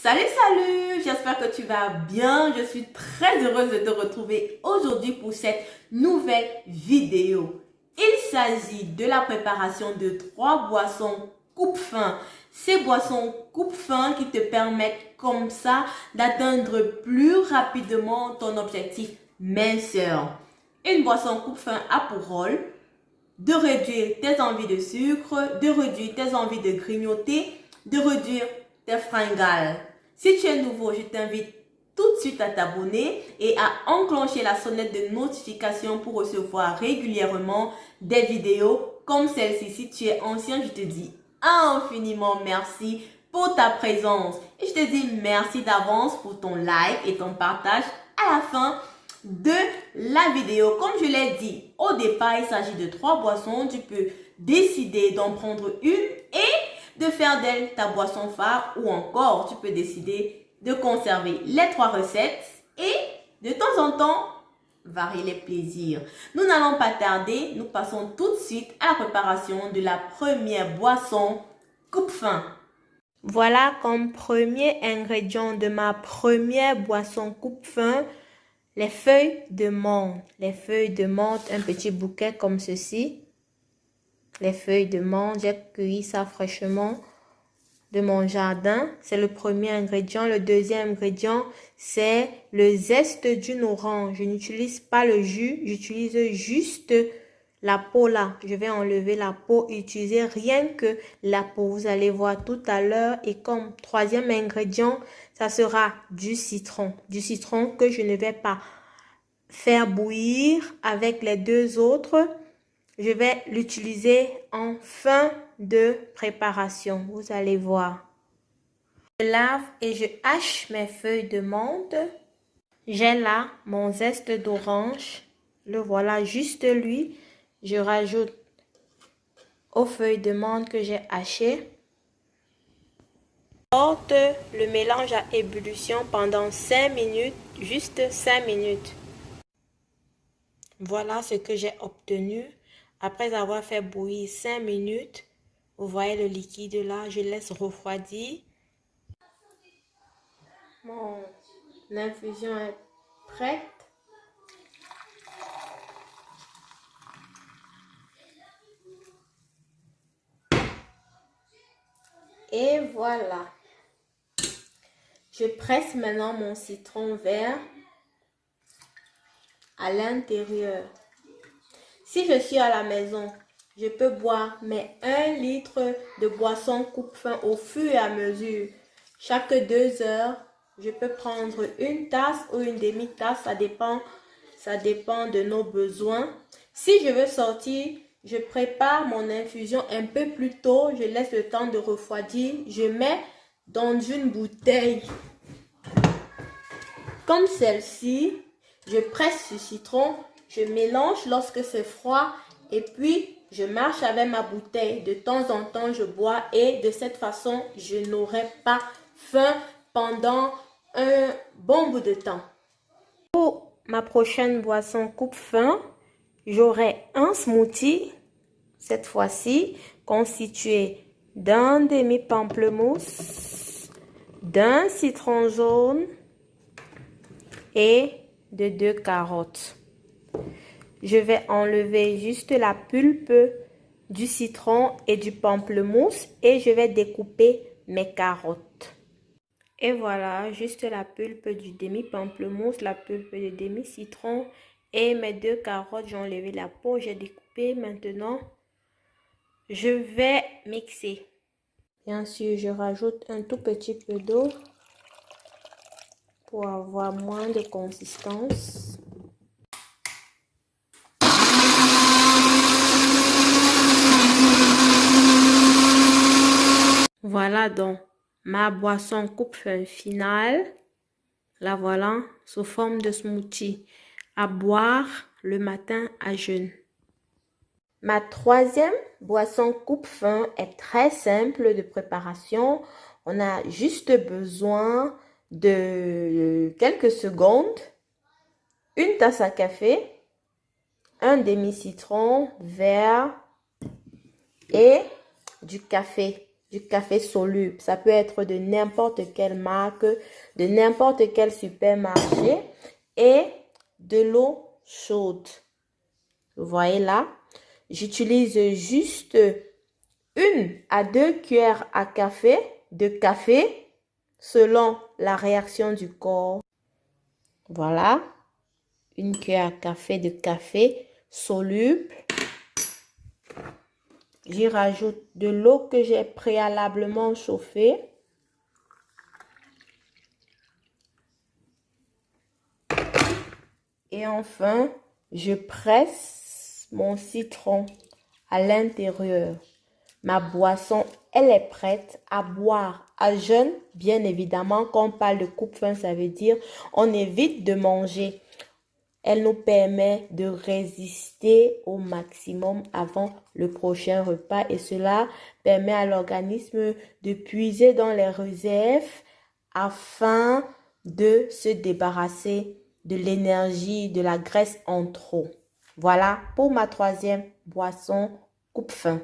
Salut, j'espère que tu vas bien. Je suis très heureuse de te retrouver aujourd'hui pour cette nouvelle vidéo. Il s'agit de la préparation de 3 boissons coupe-faim. Ces boissons coupe-faim qui te permettent comme ça d'atteindre plus rapidement ton objectif minceur. Une boisson coupe-faim a pour rôle de réduire tes envies de sucre, de réduire tes envies de grignoter, de réduire tes fringales. Si tu es nouveau, je t'invite tout de suite à t'abonner et à enclencher la sonnette de notification pour recevoir régulièrement des vidéos comme celle-ci. Si tu es ancien, je te dis infiniment merci pour ta présence. Et je te dis merci d'avance pour ton like et ton partage à la fin de la vidéo. Comme je l'ai dit au départ, il s'agit de 3 boissons. Tu peux décider d'en prendre une et de faire d'elle ta boisson phare, ou encore tu peux décider de conserver les 3 recettes et de temps en temps varier les plaisirs. Nous n'allons pas tarder, nous passons tout de suite à la préparation de la première boisson coupe-faim. Voilà comme premier ingrédient de ma première boisson coupe-faim les feuilles de menthe. Les feuilles de menthe, un petit bouquet comme ceci. Les feuilles de menthe, j'ai cueilli ça fraîchement de mon jardin. C'est le premier ingrédient. Le deuxième ingrédient, c'est le zeste d'une orange. Je n'utilise pas le jus, j'utilise juste la peau là. Je vais enlever la peau et utiliser rien que la peau. Vous allez voir tout à l'heure. Et comme troisième ingrédient, ça sera du citron. Du citron que je ne vais pas faire bouillir avec les deux autres. Je vais l'utiliser en fin de préparation. Vous allez voir. Je lave et je hache mes feuilles de menthe. J'ai là mon zeste d'orange. Le voilà, juste lui. Je rajoute aux feuilles de menthe que j'ai hachées. Je porte le mélange à ébullition pendant 5 minutes, juste 5 minutes. Voilà ce que j'ai obtenu. Après avoir fait bouillir 5 minutes, vous voyez le liquide là, je laisse refroidir. Mon infusion est prête. Et voilà. Je presse maintenant mon citron vert à l'intérieur. Si je suis à la maison, je peux boire mes 1 litre de boisson coupe-faim au fur et à mesure. Chaque 2 heures, je peux prendre une tasse ou une demi-tasse, ça dépend de nos besoins. Si je veux sortir, je prépare mon infusion un peu plus tôt, je laisse le temps de refroidir, je mets dans une bouteille comme celle-ci, je presse ce citron, je mélange lorsque c'est froid et puis je marche avec ma bouteille. De temps en temps, je bois et de cette façon, je n'aurai pas faim pendant un bon bout de temps. Pour ma prochaine boisson coupe-faim, j'aurai un smoothie, cette fois-ci, constitué d'un demi-pamplemousse, d'un citron jaune et de 2 carottes. Je vais enlever juste la pulpe du citron et du pamplemousse et je vais découper mes carottes. Et voilà, juste la pulpe du demi-pamplemousse, la pulpe du demi-citron et mes 2 carottes. J'ai enlevé la peau, j'ai découpé. Maintenant, je vais mixer. Bien sûr, je rajoute un tout petit peu d'eau pour avoir moins de consistance. Voilà donc ma boisson coupe-faim finale. La voilà sous forme de smoothie à boire le matin à jeun. Ma troisième boisson coupe-faim est très simple de préparation. On a juste besoin de quelques secondes, une tasse à café, un demi-citron vert et du café. du café soluble. Ça peut être de n'importe quelle marque, de n'importe quel supermarché et de l'eau chaude. Vous voyez là, j'utilise juste 1 à 2 cuillères à café de café selon la réaction du corps. Voilà, 1 cuillère à café de café soluble. J'y rajoute de l'eau que j'ai préalablement chauffée. Et enfin, je presse mon citron à l'intérieur. Ma boisson, elle est prête à boire à jeun. Bien évidemment, quand on parle de coupe-faim, ça veut dire on évite de manger. Elle nous permet de résister au maximum avant le prochain repas et cela permet à l'organisme de puiser dans les réserves afin de se débarrasser de l'énergie, de la graisse en trop. Voilà pour ma troisième boisson coupe-faim.